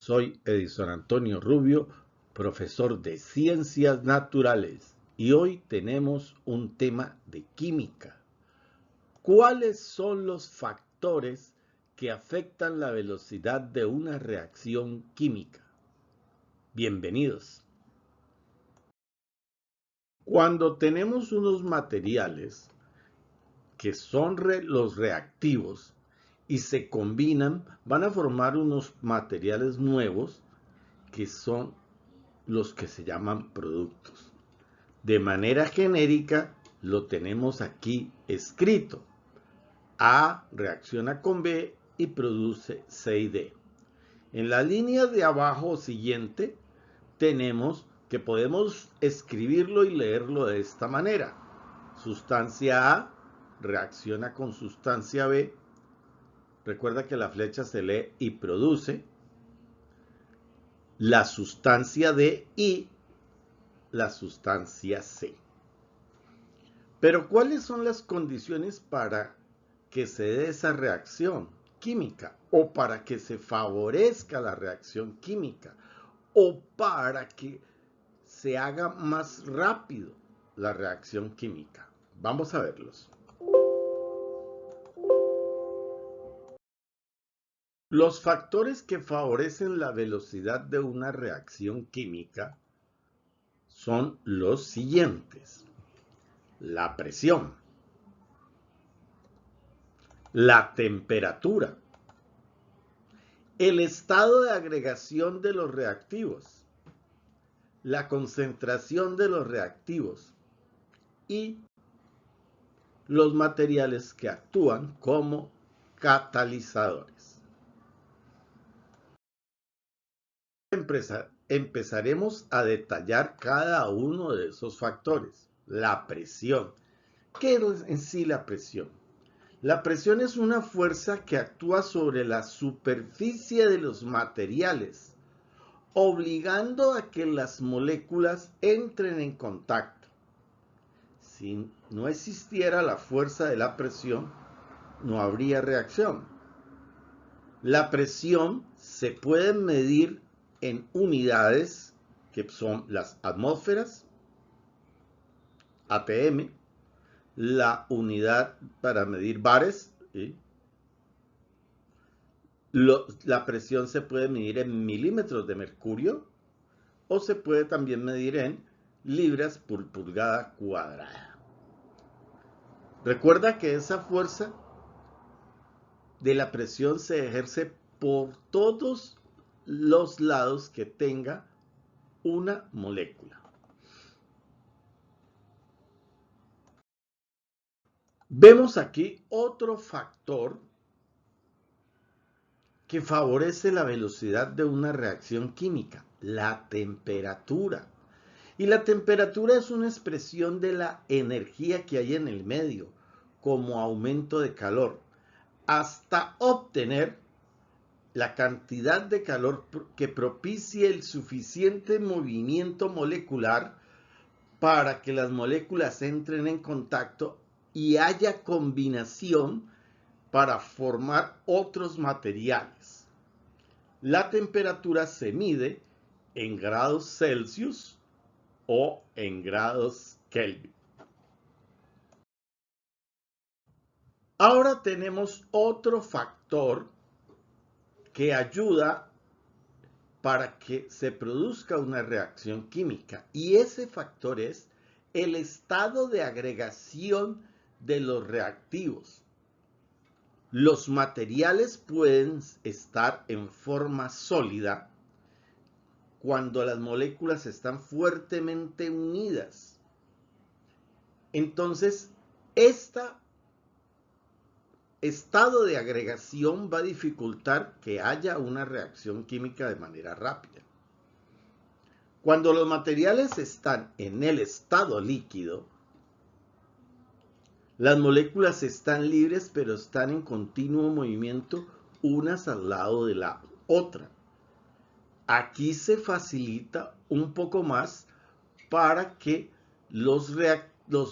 Soy Edison Antonio Rubio, profesor de Ciencias Naturales, y hoy tenemos un tema de química. ¿Cuáles son los factores que afectan la velocidad de una reacción química? Bienvenidos. Cuando tenemos unos materiales que son los reactivos y se combinan, van a formar unos materiales nuevos que son los que se llaman productos. De manera genérica lo tenemos aquí escrito. A reacciona con B y produce C y D. En la línea de abajo siguiente tenemos que podemos escribirlo y leerlo de esta manera. Sustancia A reacciona con sustancia B. Recuerda que la flecha se lee y produce. La sustancia D y la sustancia C. Pero ¿cuáles son las condiciones para que se dé esa reacción química? O para que se favorezca la reacción química. O para que se haga más rápido la reacción química. Vamos a verlos. Los factores que favorecen la velocidad de una reacción química son los siguientes: la presión, la temperatura, el estado de agregación de los reactivos, la concentración de los reactivos y los materiales que actúan como catalizadores. Empezaremos a detallar cada uno de esos factores. La presión. ¿Qué es en sí la presión? La presión es una fuerza que actúa sobre la superficie de los materiales, obligando a que las moléculas entren en contacto. Si no existiera la fuerza de la presión, no habría reacción. La presión se puede medir en unidades que son las atmósferas, ATM, la unidad para medir bares, ¿sí? La presión se puede medir en milímetros de mercurio o se puede también medir en libras por pulgada cuadrada. Recuerda que esa fuerza de la presión se ejerce por todos los lados que tenga una molécula. Vemos aquí otro factor que favorece la velocidad de una reacción química, la temperatura. Y la temperatura es una expresión de la energía que hay en el medio, como aumento de calor, hasta obtener la cantidad de calor que propicie el suficiente movimiento molecular para que las moléculas entren en contacto y haya combinación para formar otros materiales. La temperatura se mide en grados Celsius o en grados Kelvin. Ahora tenemos otro factor que ayuda para que se produzca una reacción química, y ese factor es el estado de agregación de los reactivos. Los materiales pueden estar en forma sólida cuando las moléculas están fuertemente unidas. Entonces, este estado de agregación va a dificultar que haya una reacción química de manera rápida. Cuando los materiales están en el estado líquido, las moléculas están libres, pero están en continuo movimiento unas al lado de la otra. Aquí se facilita un poco más para que los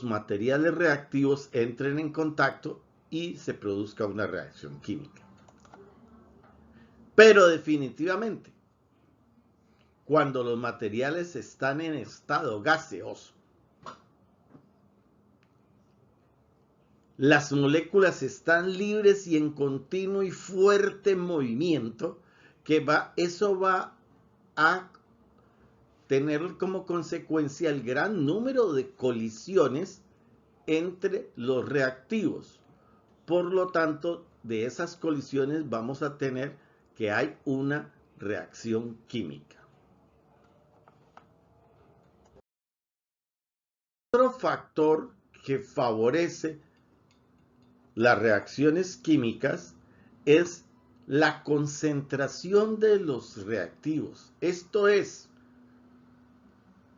materiales reactivos entren en contacto y se produzca una reacción química. Pero definitivamente, cuando los materiales están en estado gaseoso. Las moléculas están libres y en continuo y fuerte movimiento, eso va a tener como consecuencia el gran número de colisiones entre los reactivos. Por lo tanto, de esas colisiones vamos a tener que hay una reacción química. Otro factor que favorece las reacciones químicas es la concentración de los reactivos. Esto es,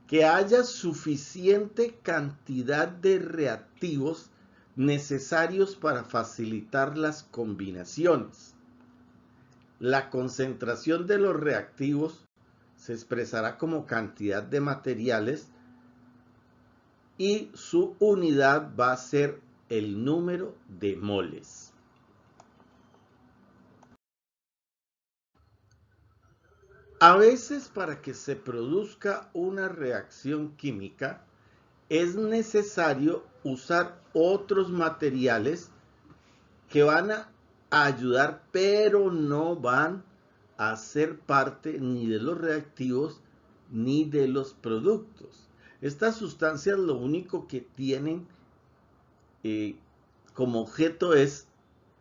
que haya suficiente cantidad de reactivos necesarios para facilitar las combinaciones. La concentración de los reactivos se expresará como cantidad de materiales y su unidad va a ser el número de moles. A veces, para que se produzca una reacción química, es necesario usar otros materiales que van a ayudar, pero no van a ser parte ni de los reactivos ni de los productos. Estas sustancias lo único que tienen como objeto es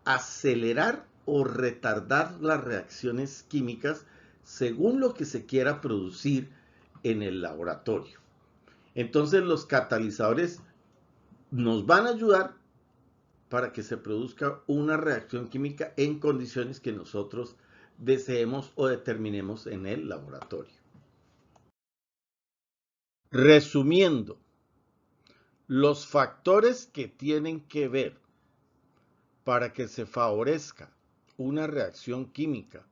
acelerar o retardar las reacciones químicas según lo que se quiera producir en el laboratorio. Entonces los catalizadores nos van a ayudar para que se produzca una reacción química en condiciones que nosotros deseemos o determinemos en el laboratorio. Resumiendo, los factores que tienen que ver para que se favorezca una reacción química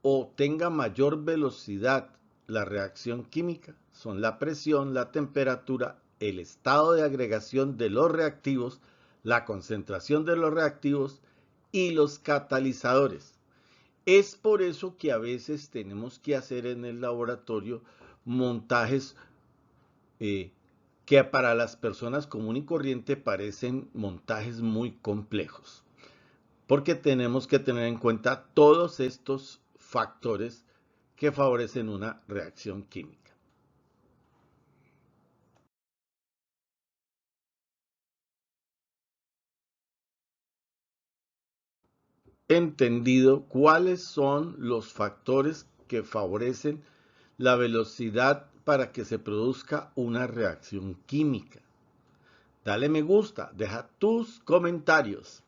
o tenga mayor velocidad la reacción química son la presión, la temperatura, el estado de agregación de los reactivos, la concentración de los reactivos y los catalizadores. Es por eso que a veces tenemos que hacer en el laboratorio montajes que para las personas común y corriente parecen montajes muy complejos, porque tenemos que tener en cuenta todos estos factores que favorecen una reacción química. Entendido cuáles son los factores que favorecen la velocidad para que se produzca una reacción química. Dale me gusta, deja tus comentarios.